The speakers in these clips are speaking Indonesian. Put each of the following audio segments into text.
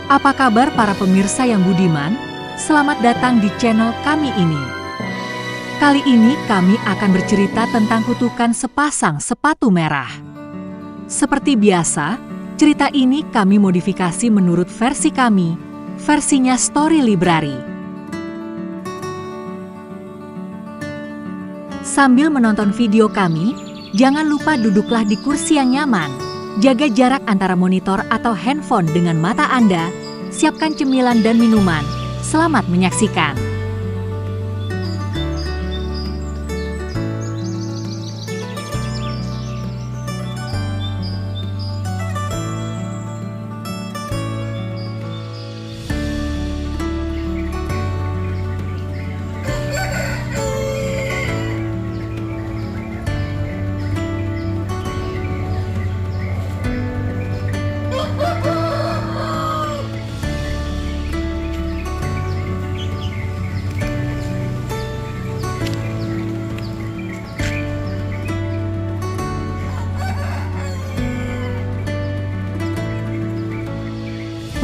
Apa kabar para pemirsa yang budiman? Selamat datang di channel kami ini. Kali ini kami akan bercerita tentang kutukan sepasang sepatu merah. Seperti biasa, cerita ini kami modifikasi menurut versi kami, versinya Story Library. Sambil menonton video kami, jangan lupa duduklah di kursi yang nyaman. Jaga jarak antara monitor atau handphone dengan mata Anda. Siapkan cemilan dan minuman. Selamat menyaksikan.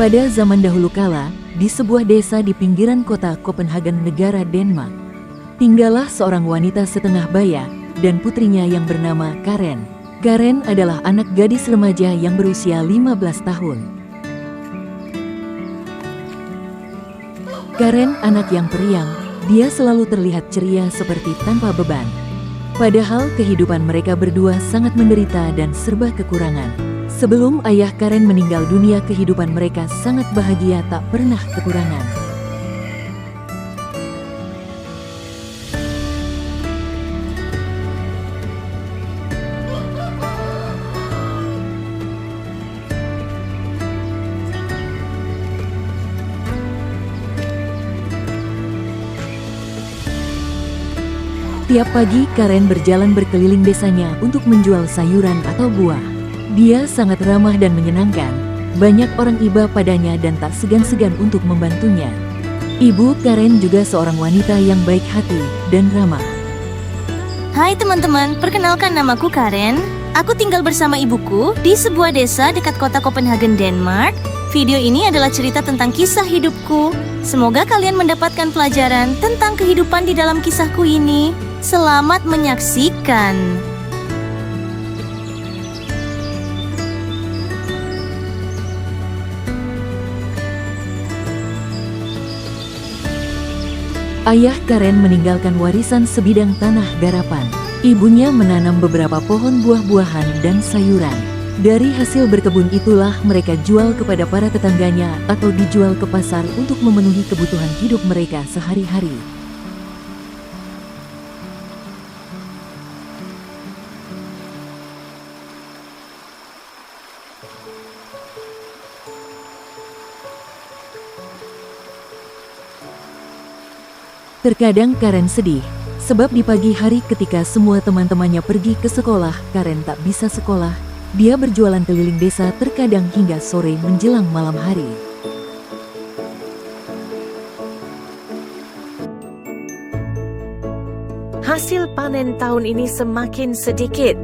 Pada zaman dahulu kala, di sebuah desa di pinggiran kota Copenhagen, negara Denmark, tinggallah seorang wanita setengah baya dan putrinya yang bernama Karen. Karen adalah anak gadis remaja yang berusia 15 tahun. Karen anak yang periang, dia selalu terlihat ceria seperti tanpa beban. Padahal kehidupan mereka berdua sangat menderita dan serba kekurangan. Sebelum ayah Karen meninggal dunia, kehidupan mereka sangat bahagia, tak pernah kekurangan. Tiap pagi Karen berjalan berkeliling desanya untuk menjual sayuran atau buah. Dia sangat ramah dan menyenangkan. Banyak orang iba padanya dan tak segan-segan untuk membantunya. Ibu Karen juga seorang wanita yang baik hati dan ramah. Hai teman-teman, perkenalkan namaku Karen. Aku tinggal bersama ibuku di sebuah desa dekat kota Copenhagen, Denmark. Video ini adalah cerita tentang kisah hidupku. Semoga kalian mendapatkan pelajaran tentang kehidupan di dalam kisahku ini. Selamat menyaksikan. Ayah Karen meninggalkan warisan sebidang tanah garapan. Ibunya menanam beberapa pohon buah-buahan dan sayuran. Dari hasil berkebun itulah mereka jual kepada para tetangganya atau dijual ke pasar untuk memenuhi kebutuhan hidup mereka sehari-hari. Terkadang Karen sedih, sebab di pagi hari ketika semua teman-temannya pergi ke sekolah, Karen tak bisa sekolah. Dia berjualan keliling desa terkadang hingga sore menjelang malam hari. Hasil panen tahun ini semakin sedikit.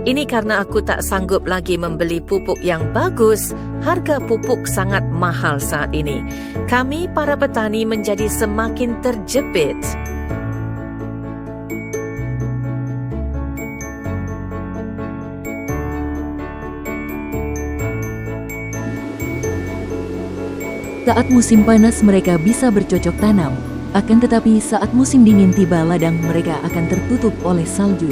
Ini karena aku tak sanggup lagi membeli pupuk yang bagus. Harga pupuk sangat mahal saat ini. Kami para petani menjadi semakin terjepit. Saat musim panas mereka bisa bercocok tanam. Akan tetapi saat musim dingin tiba, ladang mereka akan tertutup oleh salju.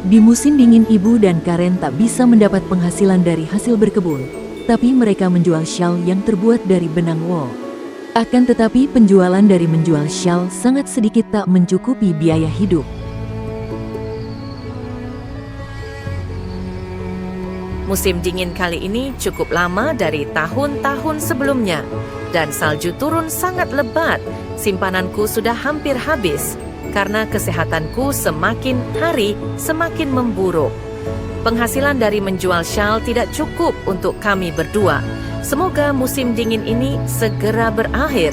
Di musim dingin ibu dan Karen tak bisa mendapat penghasilan dari hasil berkebun, tapi mereka menjual syal yang terbuat dari benang wol. Akan tetapi penjualan dari menjual syal sangat sedikit, tak mencukupi biaya hidup. Musim dingin kali ini cukup lama dari tahun-tahun sebelumnya dan salju turun sangat lebat. Simpananku sudah hampir habis karena kesehatanku semakin hari semakin memburuk. Penghasilan dari menjual syal tidak cukup untuk kami berdua. Semoga musim dingin ini segera berakhir.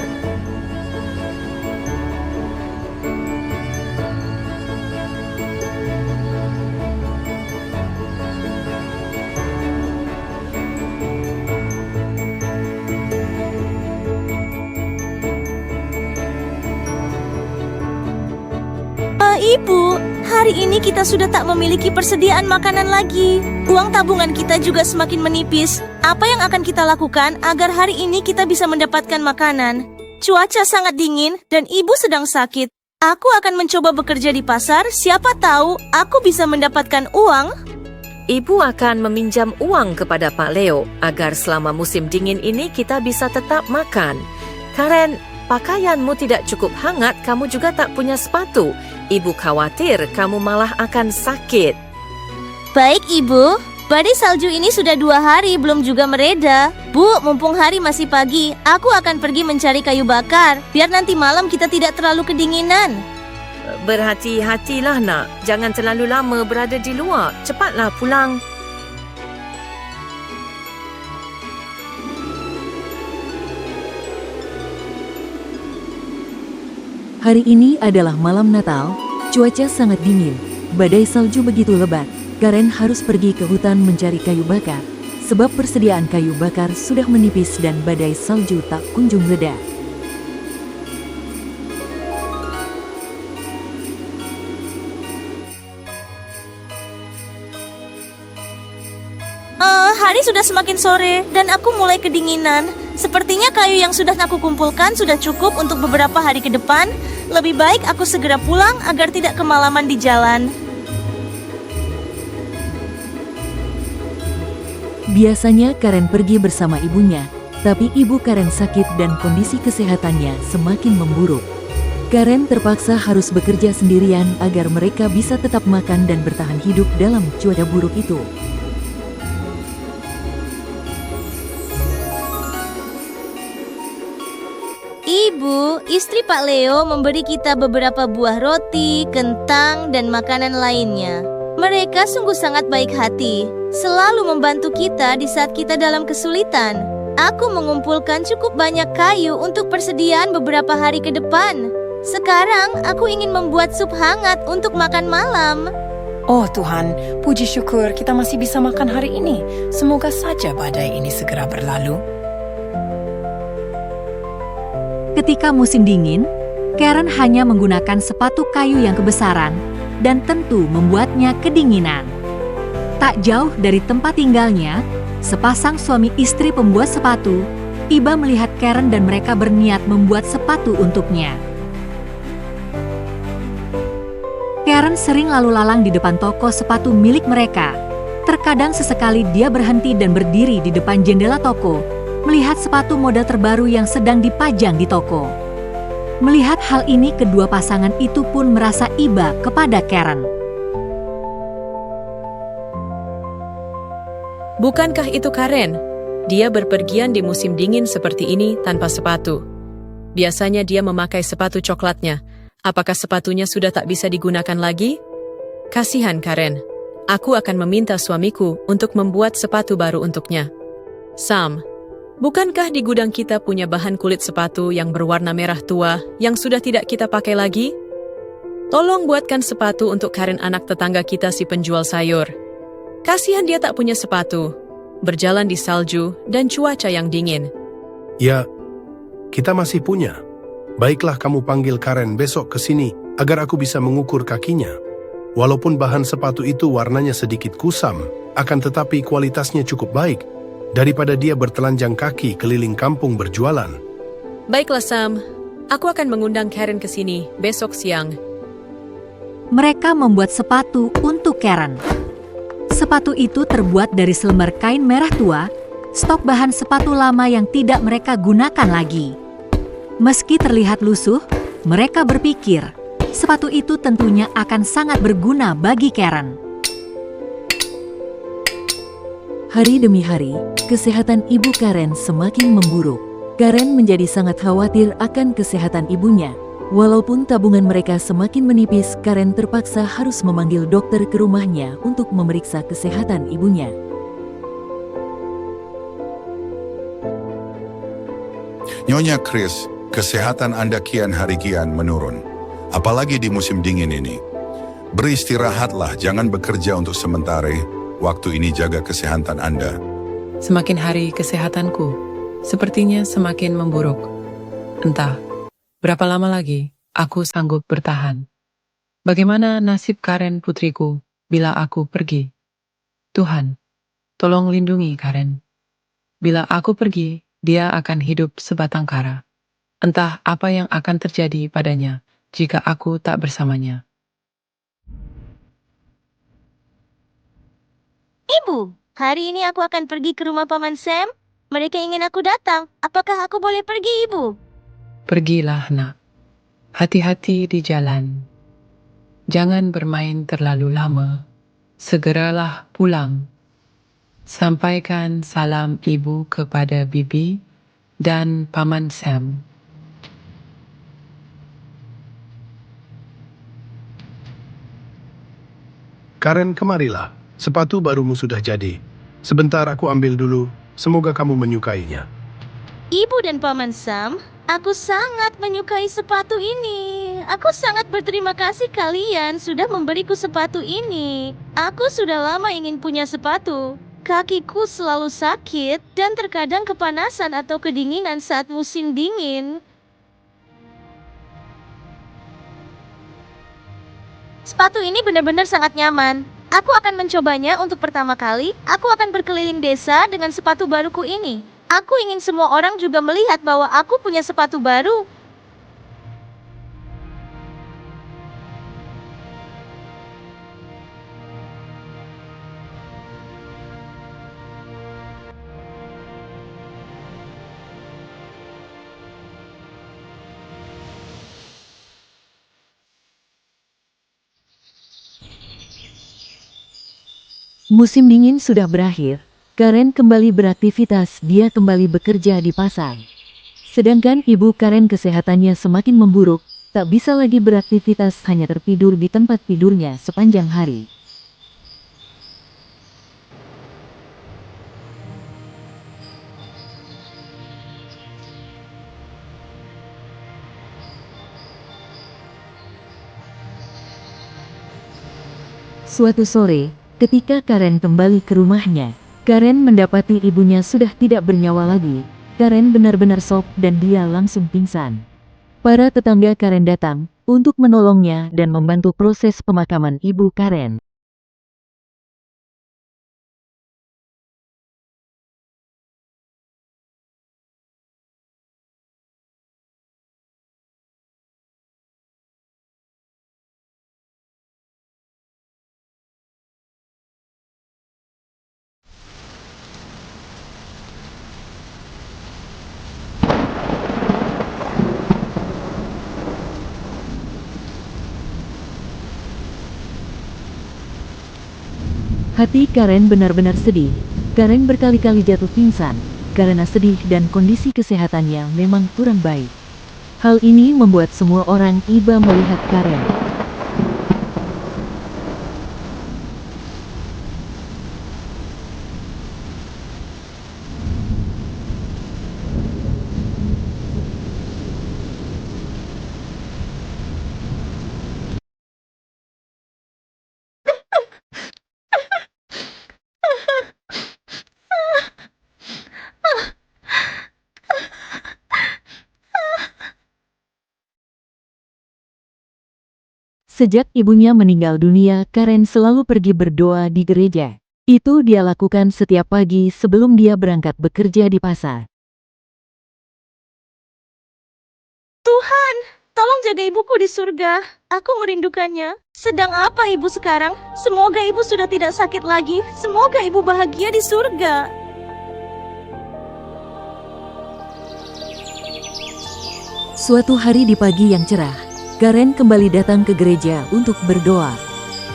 Hari ini kita sudah tak memiliki persediaan makanan lagi. Uang tabungan kita juga semakin menipis. Apa yang akan kita lakukan agar hari ini kita bisa mendapatkan makanan? Cuaca sangat dingin dan ibu sedang sakit. Aku akan mencoba bekerja di pasar, siapa tahu aku bisa mendapatkan uang. Ibu akan meminjam uang kepada Pak Leo agar selama musim dingin ini kita bisa tetap makan. Karen, pakaianmu tidak cukup hangat, kamu juga tak punya sepatu. Ibu khawatir kamu malah akan sakit. Baik ibu, badai salju ini sudah 2 hari belum juga mereda. Bu, mumpung hari masih pagi, aku akan pergi mencari kayu bakar. Biar nanti malam kita tidak terlalu kedinginan. Berhati-hatilah nak, jangan terlalu lama berada di luar. Cepatlah pulang. Hari ini adalah malam Natal, cuaca sangat dingin, badai salju begitu lebat. Karen harus pergi ke hutan mencari kayu bakar, sebab persediaan kayu bakar sudah menipis dan badai salju tak kunjung reda. Hari sudah semakin sore dan aku mulai kedinginan. Sepertinya kayu yang sudah aku kumpulkan sudah cukup untuk beberapa hari ke depan. Lebih baik aku segera pulang agar tidak kemalaman di jalan. Biasanya Karen pergi bersama ibunya, tapi ibu Karen sakit dan kondisi kesehatannya semakin memburuk. Karen terpaksa harus bekerja sendirian agar mereka bisa tetap makan dan bertahan hidup dalam cuaca buruk itu. Ibu, istri Pak Leo memberi kita beberapa buah roti, kentang, dan makanan lainnya. Mereka sungguh sangat baik hati, selalu membantu kita di saat kita dalam kesulitan. Aku mengumpulkan cukup banyak kayu untuk persediaan beberapa hari ke depan. Sekarang aku ingin membuat sup hangat untuk makan malam. Oh Tuhan, puji syukur kita masih bisa makan hari ini. Semoga saja badai ini segera berlalu. Ketika musim dingin, Karen hanya menggunakan sepatu kayu yang kebesaran dan tentu membuatnya kedinginan. Tak jauh dari tempat tinggalnya, sepasang suami istri pembuat sepatu tiba melihat Karen dan mereka berniat membuat sepatu untuknya. Karen sering lalu lalang di depan toko sepatu milik mereka. Terkadang sesekali dia berhenti dan berdiri di depan jendela toko, melihat sepatu model terbaru yang sedang dipajang di toko. Melihat hal ini, kedua pasangan itu pun merasa iba kepada Karen. Bukankah itu Karen? Dia berpergian di musim dingin seperti ini tanpa sepatu. Biasanya dia memakai sepatu coklatnya. Apakah sepatunya sudah tak bisa digunakan lagi? Kasihan Karen. Aku akan meminta suamiku untuk membuat sepatu baru untuknya. Sam, bukankah di gudang kita punya bahan kulit sepatu yang berwarna merah tua yang sudah tidak kita pakai lagi? Tolong buatkan sepatu untuk Karen, anak tetangga kita si penjual sayur. Kasihan dia tak punya sepatu, berjalan di salju dan cuaca yang dingin. Ya, kita masih punya. Baiklah, kamu panggil Karen besok ke sini agar aku bisa mengukur kakinya. Walaupun bahan sepatu itu warnanya sedikit kusam, akan tetapi kualitasnya cukup baik daripada dia bertelanjang kaki keliling kampung berjualan. Baiklah Sam, aku akan mengundang Karen ke sini besok siang. Mereka membuat sepatu untuk Karen. Sepatu itu terbuat dari selembar kain merah tua, stok bahan sepatu lama yang tidak mereka gunakan lagi. Meski terlihat lusuh, mereka berpikir sepatu itu tentunya akan sangat berguna bagi Karen. Hari demi hari, kesehatan ibu Karen semakin memburuk. Karen menjadi sangat khawatir akan kesehatan ibunya. Walaupun tabungan mereka semakin menipis, Karen terpaksa harus memanggil dokter ke rumahnya untuk memeriksa kesehatan ibunya. Nyonya Chris, kesehatan Anda kian hari kian menurun. Apalagi di musim dingin ini. Beristirahatlah, jangan bekerja untuk sementara. Waktu ini jaga kesehatan Anda. Semakin hari kesehatanku sepertinya semakin memburuk. Entah berapa lama lagi aku sanggup bertahan. Bagaimana nasib Karen putriku bila aku pergi? Tuhan, tolong lindungi Karen. Bila aku pergi, dia akan hidup sebatang kara. Entah apa yang akan terjadi padanya jika aku tak bersamanya. Ibu, hari ini aku akan pergi ke rumah Paman Sam. Mereka ingin aku datang. Apakah aku boleh pergi, Ibu? Pergilah, nak. Hati-hati di jalan. Jangan bermain terlalu lama. Segeralah pulang. Sampaikan salam ibu kepada bibi dan Paman Sam. Karen, kemarilah. Sepatu barumu sudah jadi. Sebentar aku ambil dulu. Semoga kamu menyukainya. Ibu dan Paman Sam, aku sangat menyukai sepatu ini. Aku sangat berterima kasih kalian sudah memberiku sepatu ini. Aku sudah lama ingin punya sepatu. Kakiku selalu sakit dan terkadang kepanasan atau kedinginan saat musim dingin. Sepatu ini benar-benar sangat nyaman. Aku akan mencobanya untuk pertama kali. Aku akan berkeliling desa dengan sepatu baruku ini. Aku ingin semua orang juga melihat bahwa aku punya sepatu baru. Musim dingin sudah berakhir. Karen kembali beraktivitas, dia kembali bekerja di pasar. Sedangkan ibu Karen kesehatannya semakin memburuk, tak bisa lagi beraktivitas, hanya tertidur di tempat tidurnya sepanjang hari. Suatu sore, ketika Karen kembali ke rumahnya, Karen mendapati ibunya sudah tidak bernyawa lagi. Karen benar-benar shock dan dia langsung pingsan. Para tetangga Karen datang untuk menolongnya dan membantu proses pemakaman ibu Karen. Hati Karen benar-benar sedih. Karen berkali-kali jatuh pingsan karena sedih dan kondisi kesehatannya memang kurang baik. Hal ini membuat semua orang iba melihat Karen. Sejak ibunya meninggal dunia, Karen selalu pergi berdoa di gereja. Itu dia lakukan setiap pagi sebelum dia berangkat bekerja di pasar. Tuhan, tolong jaga ibuku di surga. Aku merindukannya. Sedang apa ibu sekarang? Semoga ibu sudah tidak sakit lagi. Semoga ibu bahagia di surga. Suatu hari di pagi yang cerah, Karen kembali datang ke gereja untuk berdoa.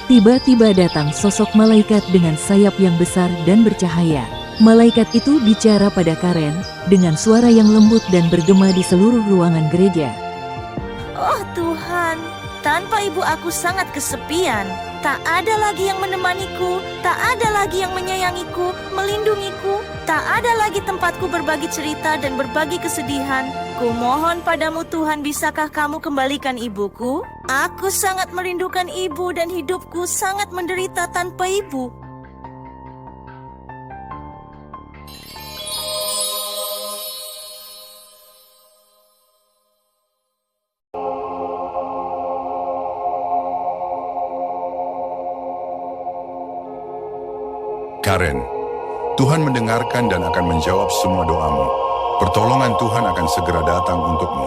Tiba-tiba datang sosok malaikat dengan sayap yang besar dan bercahaya. Malaikat itu bicara pada Karen dengan suara yang lembut dan bergema di seluruh ruangan gereja. Oh Tuhan, tanpa ibu aku sangat kesepian. Tak ada lagi yang menemaniku, tak ada lagi yang menyayangiku, melindungiku. Tak ada lagi tempatku berbagi cerita dan berbagi kesedihan. Kumohon padamu Tuhan, bisakah kamu kembalikan ibuku? Aku sangat merindukan ibu dan hidupku sangat menderita tanpa ibu. Karen, Tuhan mendengarkan dan akan menjawab semua doamu. Pertolongan Tuhan akan segera datang untukmu.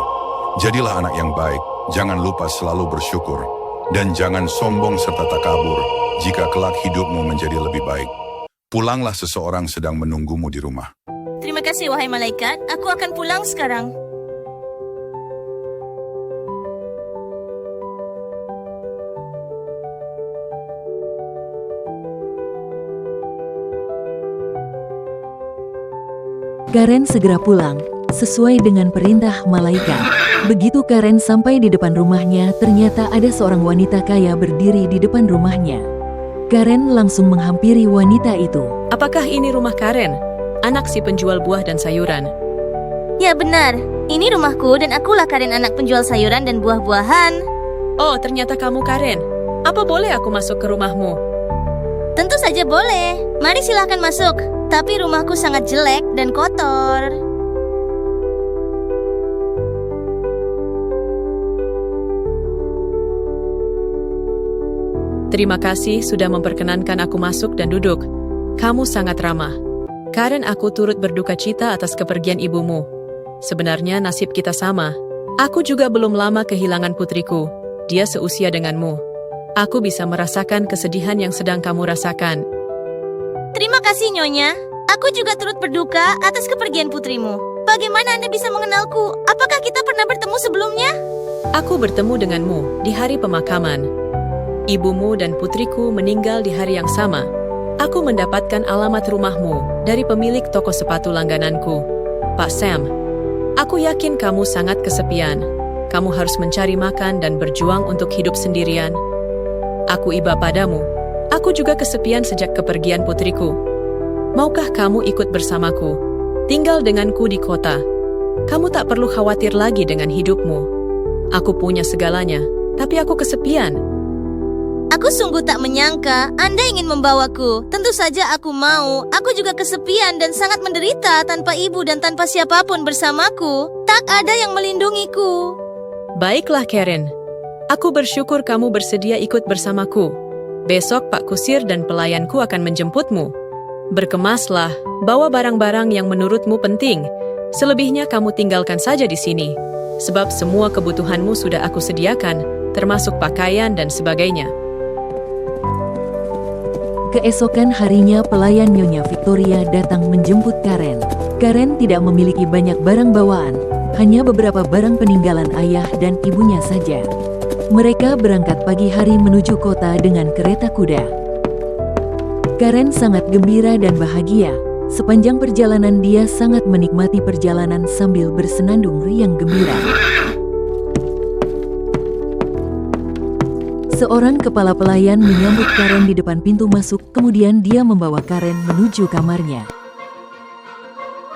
Jadilah anak yang baik, jangan lupa selalu bersyukur, dan jangan sombong serta takabur jika kelak hidupmu menjadi lebih baik. Pulanglah, seseorang sedang menunggumu di rumah. Terima kasih wahai malaikat, aku akan pulang sekarang. Karen segera pulang, sesuai dengan perintah malaikat. Begitu Karen sampai di depan rumahnya, ternyata ada seorang wanita kaya berdiri di depan rumahnya. Karen langsung menghampiri wanita itu. Apakah ini rumah Karen? Anak si penjual buah dan sayuran. Ya benar, ini rumahku dan akulah Karen, anak penjual sayuran dan buah-buahan. Oh, ternyata kamu Karen. Apa boleh aku masuk ke rumahmu? Tentu saja boleh, mari silahkan masuk. Tapi rumahku sangat jelek dan kotor. Terima kasih sudah memperkenankan aku masuk dan duduk. Kamu sangat ramah. Karen, aku turut berduka cita atas kepergian ibumu. Sebenarnya nasib kita sama. Aku juga belum lama kehilangan putriku. Dia seusia denganmu. Aku bisa merasakan kesedihan yang sedang kamu rasakan. Terima kasih Nyonya. Aku juga turut berduka atas kepergian putrimu. Bagaimana Anda bisa mengenalku? Apakah kita pernah bertemu sebelumnya? Aku bertemu denganmu di hari pemakaman. Ibumu dan putriku meninggal di hari yang sama. Aku mendapatkan alamat rumahmu dari pemilik toko sepatu langgananku, Pak Sam. Aku yakin kamu sangat kesepian. Kamu harus mencari makan dan berjuang untuk hidup sendirian. Aku iba padamu. Aku juga kesepian sejak kepergian putriku. Maukah kamu ikut bersamaku? Tinggal denganku di kota. Kamu tak perlu khawatir lagi dengan hidupmu. Aku punya segalanya, tapi aku kesepian. Aku sungguh tak menyangka Anda ingin membawaku. Tentu saja aku mau. Aku juga kesepian dan sangat menderita tanpa ibu dan tanpa siapapun bersamaku. Tak ada yang melindungiku. Baiklah Karen. Aku bersyukur kamu bersedia ikut bersamaku. Besok Pak Kusir dan pelayanku akan menjemputmu. Berkemaslah, bawa barang-barang yang menurutmu penting. Selebihnya kamu tinggalkan saja di sini. Sebab semua kebutuhanmu sudah aku sediakan, termasuk pakaian dan sebagainya. Keesokan harinya pelayan Nyonya Victoria datang menjemput Karen. Karen tidak memiliki banyak barang bawaan, hanya beberapa barang peninggalan ayah dan ibunya saja. Mereka berangkat pagi hari menuju kota dengan kereta kuda. Karen sangat gembira dan bahagia. Sepanjang perjalanan dia sangat menikmati perjalanan sambil bersenandung riang gembira. Seorang kepala pelayan menyambut Karen di depan pintu masuk, kemudian dia membawa Karen menuju kamarnya.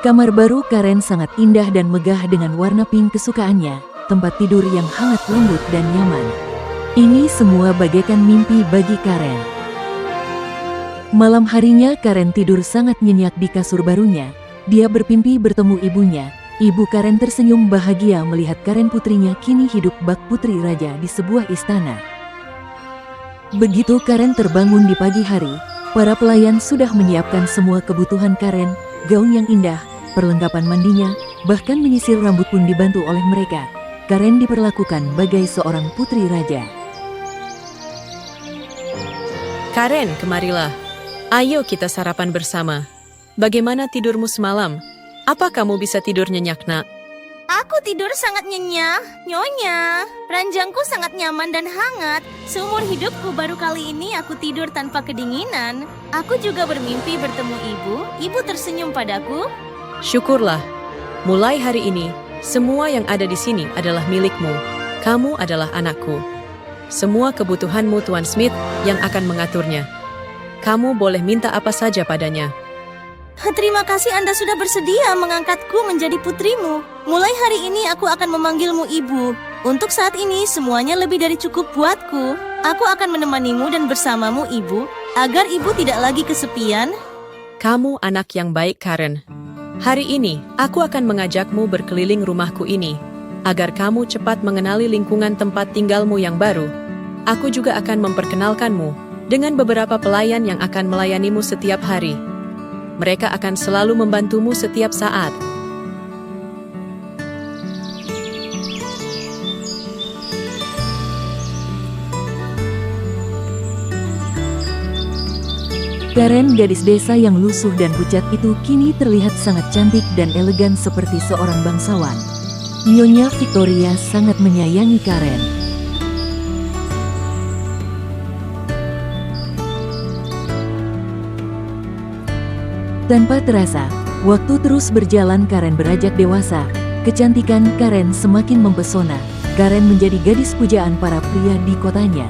Kamar baru Karen sangat indah dan megah dengan warna pink kesukaannya. Tempat tidur yang hangat, lembut, dan nyaman. Ini semua bagaikan mimpi bagi Karen. Malam harinya Karen tidur sangat nyenyak di kasur barunya. Dia bermimpi bertemu ibunya. Ibu Karen tersenyum bahagia melihat Karen putrinya kini hidup bak putri raja di sebuah istana. Begitu Karen terbangun di pagi hari, para pelayan sudah menyiapkan semua kebutuhan Karen, gaun yang indah, perlengkapan mandinya, bahkan menyisir rambut pun dibantu oleh mereka. Karen diperlakukan bagai seorang putri raja. Karen, kemarilah. Ayo kita sarapan bersama. Bagaimana tidurmu semalam? Apa kamu bisa tidur nyenyak, nak? Aku tidur sangat nyenyak, Nyonya. Ranjangku sangat nyaman dan hangat. Seumur hidupku baru kali ini aku tidur tanpa kedinginan. Aku juga bermimpi bertemu ibu. Ibu tersenyum padaku. Syukurlah. Mulai hari ini, semua yang ada di sini adalah milikmu. Kamu adalah anakku. Semua kebutuhanmu Tuan Smith yang akan mengaturnya. Kamu boleh minta apa saja padanya. Terima kasih Anda sudah bersedia mengangkatku menjadi putrimu. Mulai hari ini aku akan memanggilmu ibu. Untuk saat ini semuanya lebih dari cukup buatku. Aku akan menemanimu dan bersamamu ibu, agar ibu tidak lagi kesepian. Kamu anak yang baik, Karen. Hari ini, aku akan mengajakmu berkeliling rumahku ini, agar kamu cepat mengenali lingkungan tempat tinggalmu yang baru. Aku juga akan memperkenalkanmu dengan beberapa pelayan yang akan melayanimu setiap hari. Mereka akan selalu membantumu setiap saat. Karen, gadis desa yang lusuh dan pucat itu kini terlihat sangat cantik dan elegan seperti seorang bangsawan. Nyonya Victoria sangat menyayangi Karen. Tanpa terasa, waktu terus berjalan. Karen beranjak dewasa. Kecantikan Karen semakin mempesona. Karen menjadi gadis pujaan para pria di kotanya.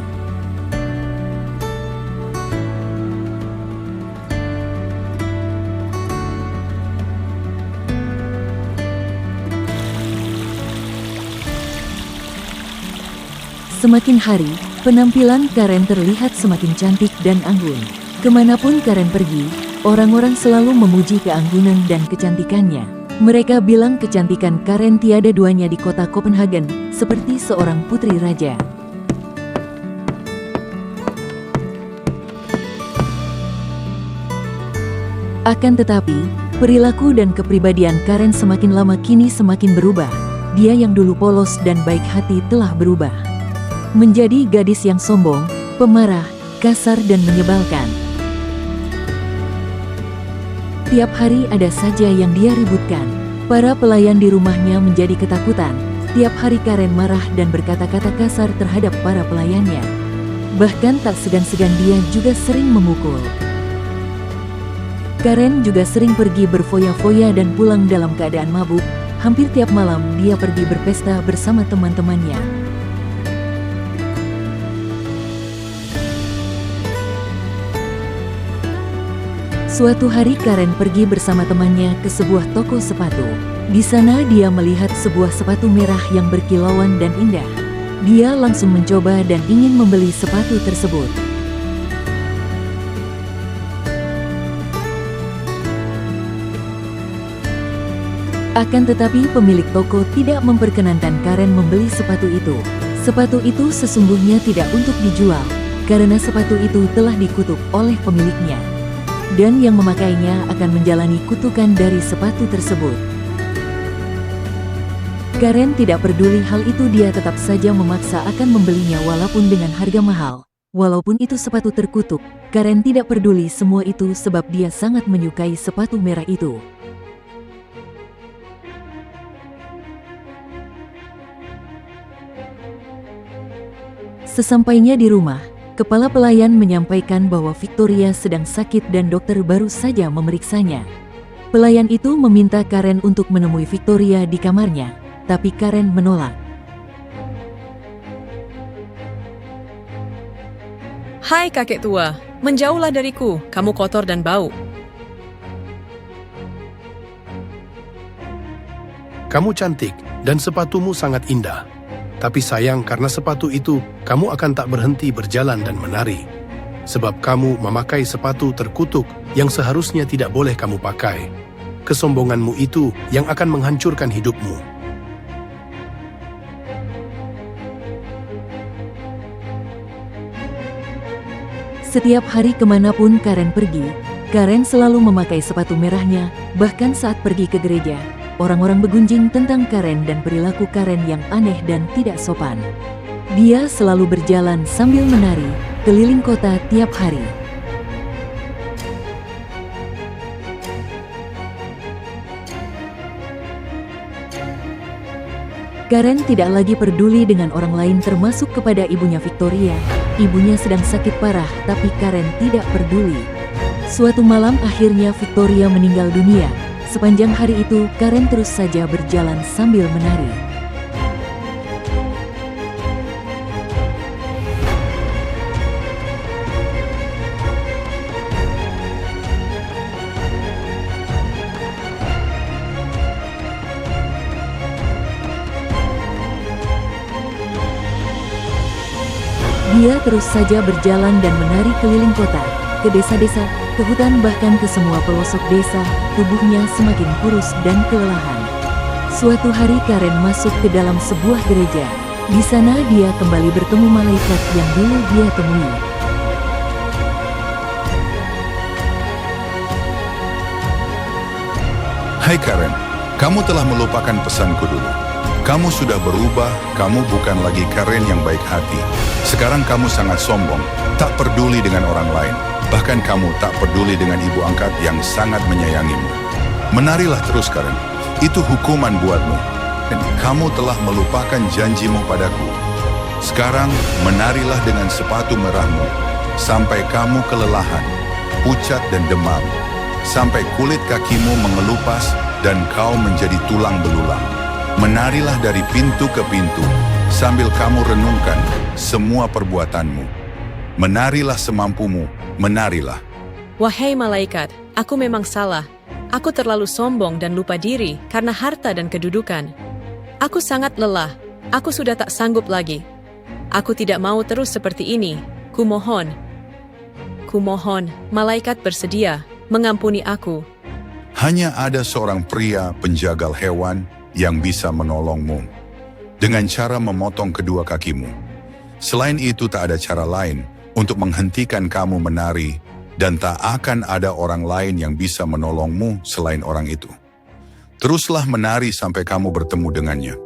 Semakin hari, penampilan Karen terlihat semakin cantik dan anggun. Kemanapun Karen pergi, orang-orang selalu memuji keanggunan dan kecantikannya. Mereka bilang kecantikan Karen tiada duanya di kota Copenhagen, seperti seorang putri raja. Akan tetapi, perilaku dan kepribadian Karen semakin lama kini semakin berubah. Dia yang dulu polos dan baik hati telah berubah menjadi gadis yang sombong, pemarah, kasar dan menyebalkan. Tiap hari ada saja yang dia ributkan. Para pelayan di rumahnya menjadi ketakutan. Tiap hari Karen marah dan berkata-kata kasar terhadap para pelayannya. Bahkan tak segan-segan dia juga sering memukul. Karen juga sering pergi berfoya-foya dan pulang dalam keadaan mabuk. Hampir tiap malam dia pergi berpesta bersama teman-temannya. Suatu hari Karen pergi bersama temannya ke sebuah toko sepatu. Di sana dia melihat sebuah sepatu merah yang berkilauan dan indah. Dia langsung mencoba dan ingin membeli sepatu tersebut. Akan tetapi pemilik toko tidak memperkenankan Karen membeli sepatu itu. Sepatu itu sesungguhnya tidak untuk dijual, karena sepatu itu telah dikutuk oleh pemiliknya. Dan yang memakainya akan menjalani kutukan dari sepatu tersebut. Karen tidak peduli hal itu, dia tetap saja memaksa akan membelinya walaupun dengan harga mahal. Walaupun itu sepatu terkutuk, Karen tidak peduli semua itu sebab dia sangat menyukai sepatu merah itu. Sesampainya di rumah, kepala pelayan menyampaikan bahwa Victoria sedang sakit dan dokter baru saja memeriksanya. Pelayan itu meminta Karen untuk menemui Victoria di kamarnya, tapi Karen menolak. Hai kakek tua, menjauhlah dariku, kamu kotor dan bau. Kamu cantik dan sepatumu sangat indah. Tapi sayang karena sepatu itu, kamu akan tak berhenti berjalan dan menari. Sebab kamu memakai sepatu terkutuk yang seharusnya tidak boleh kamu pakai. Kesombonganmu itu yang akan menghancurkan hidupmu. Setiap hari kemanapun Karen pergi, Karen selalu memakai sepatu merahnya, bahkan saat pergi ke gereja. Orang-orang bergunjing tentang Karen dan perilaku Karen yang aneh dan tidak sopan. Dia selalu berjalan sambil menari keliling kota tiap hari. Karen tidak lagi peduli dengan orang lain termasuk kepada ibunya Victoria. Ibunya sedang sakit parah tapi Karen tidak peduli. Suatu malam akhirnya Victoria meninggal dunia. Sepanjang hari itu, Karen terus saja berjalan sambil menari. Dia terus saja berjalan dan menari keliling kota, ke desa-desa, ke hutan, bahkan ke semua pelosok desa. Tubuhnya semakin kurus dan kelelahan. Suatu hari Karen masuk ke dalam sebuah gereja. Di sana dia kembali bertemu malaikat yang dulu dia temui. Hai Karen, kamu telah melupakan pesanku dulu. Kamu sudah berubah, kamu bukan lagi Karen yang baik hati. Sekarang kamu sangat sombong, tak peduli dengan orang lain. Bahkan kamu tak peduli dengan ibu angkat yang sangat menyayangimu. Menarilah terus Karen, itu hukuman buatmu. Dan kamu telah melupakan janjimu padaku. Sekarang menarilah dengan sepatu merahmu, sampai kamu kelelahan, pucat dan demam. Sampai kulit kakimu mengelupas dan kau menjadi tulang belulang. Menarilah dari pintu ke pintu, sambil kamu renungkan semua perbuatanmu. Menarilah semampumu, menarilah. Wahai malaikat, aku memang salah. Aku terlalu sombong dan lupa diri karena harta dan kedudukan. Aku sangat lelah, aku sudah tak sanggup lagi. Aku tidak mau terus seperti ini, kumohon. Kumohon, malaikat bersedia, mengampuni aku. Hanya ada seorang pria penjagal hewan yang bisa menolongmu dengan cara memotong kedua kakimu. Selain itu tak ada cara lain untuk menghentikan kamu menari dan tak akan ada orang lain yang bisa menolongmu selain orang itu. Teruslah menari sampai kamu bertemu dengannya.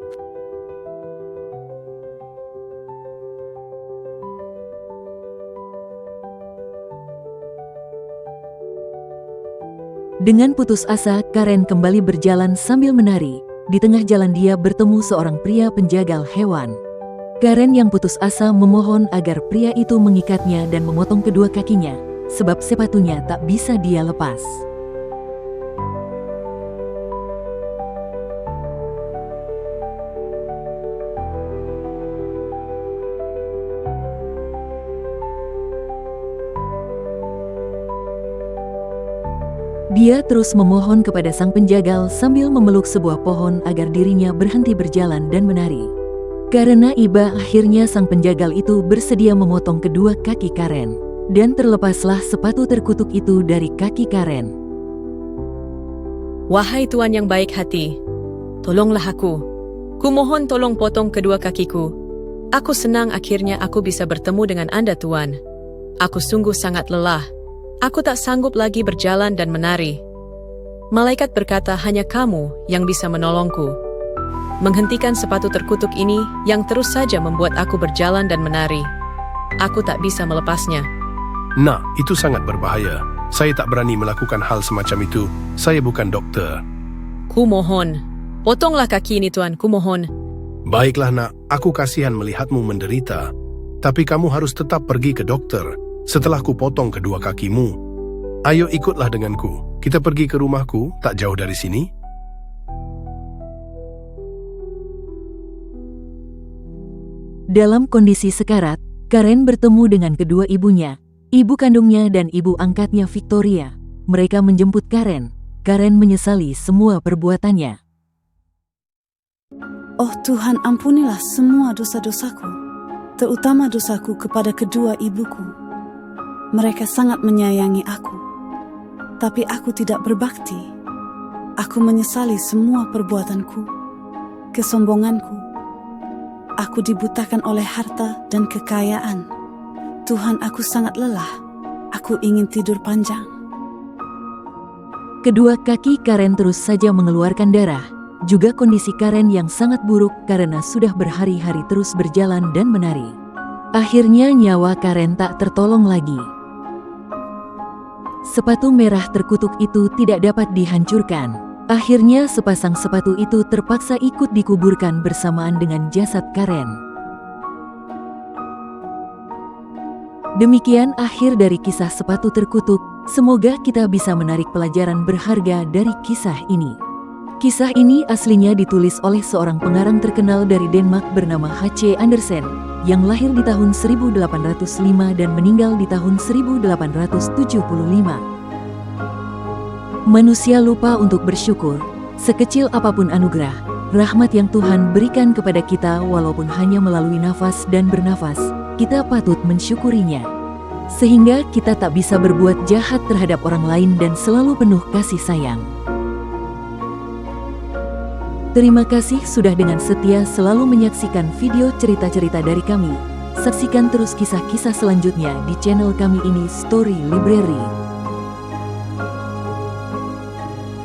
Dengan putus asa, Karen kembali berjalan sambil menari. Di tengah jalan dia bertemu seorang pria penjagal hewan. Karen yang putus asa memohon agar pria itu mengikatnya dan memotong kedua kakinya, sebab sepatunya tak bisa dia lepas. Dia terus memohon kepada sang penjagal sambil memeluk sebuah pohon agar dirinya berhenti berjalan dan menari. Karena iba, akhirnya sang penjagal itu bersedia memotong kedua kaki Karen. Dan terlepaslah sepatu terkutuk itu dari kaki Karen. Wahai Tuan yang baik hati, tolonglah aku. Kumohon tolong potong kedua kakiku. Aku senang akhirnya aku bisa bertemu dengan Anda Tuan. Aku sungguh sangat lelah. Aku tak sanggup lagi berjalan dan menari. Malaikat berkata hanya kamu yang bisa menolongku. Menghentikan sepatu terkutuk ini yang terus saja membuat aku berjalan dan menari. Aku tak bisa melepasnya. Nah, itu sangat berbahaya. Saya tak berani melakukan hal semacam itu. Saya bukan dokter. Kumohon, potonglah kaki ini Tuan, kumohon. Baiklah nak, aku kasihan melihatmu menderita. Tapi kamu harus tetap pergi ke dokter setelah ku potong kedua kakimu. Ayo ikutlah denganku. Kita pergi ke rumahku, tak jauh dari sini. Dalam kondisi sekarat, Karen bertemu dengan kedua ibunya, ibu kandungnya dan ibu angkatnya Victoria. Mereka menjemput Karen. Karen menyesali semua perbuatannya. Oh Tuhan, ampunilah semua dosa-dosaku, terutama dosaku kepada kedua ibuku. Mereka sangat menyayangi aku, tapi aku tidak berbakti. Aku menyesali semua perbuatanku, kesombonganku. Aku dibutakan oleh harta dan kekayaan. Tuhan, aku sangat lelah. Aku ingin tidur panjang. Kedua kaki Karen terus saja mengeluarkan darah. Juga kondisi Karen yang sangat buruk karena sudah berhari-hari terus berjalan dan menari. Akhirnya nyawa Karen tak tertolong lagi. Sepatu merah terkutuk itu tidak dapat dihancurkan. Akhirnya sepasang sepatu itu terpaksa ikut dikuburkan bersamaan dengan jasad Karen. Demikian akhir dari kisah sepatu terkutuk. Semoga kita bisa menarik pelajaran berharga dari kisah ini. Kisah ini aslinya ditulis oleh seorang pengarang terkenal dari Denmark bernama H.C. Andersen, yang lahir di tahun 1805 dan meninggal di tahun 1875. Manusia lupa untuk bersyukur, sekecil apapun anugerah, rahmat yang Tuhan berikan kepada kita walaupun hanya melalui nafas dan bernafas, kita patut mensyukurinya. Sehingga kita tak bisa berbuat jahat terhadap orang lain dan selalu penuh kasih sayang. Terima kasih sudah dengan setia selalu menyaksikan video cerita-cerita dari kami. Saksikan terus kisah-kisah selanjutnya di channel kami ini, Story Library.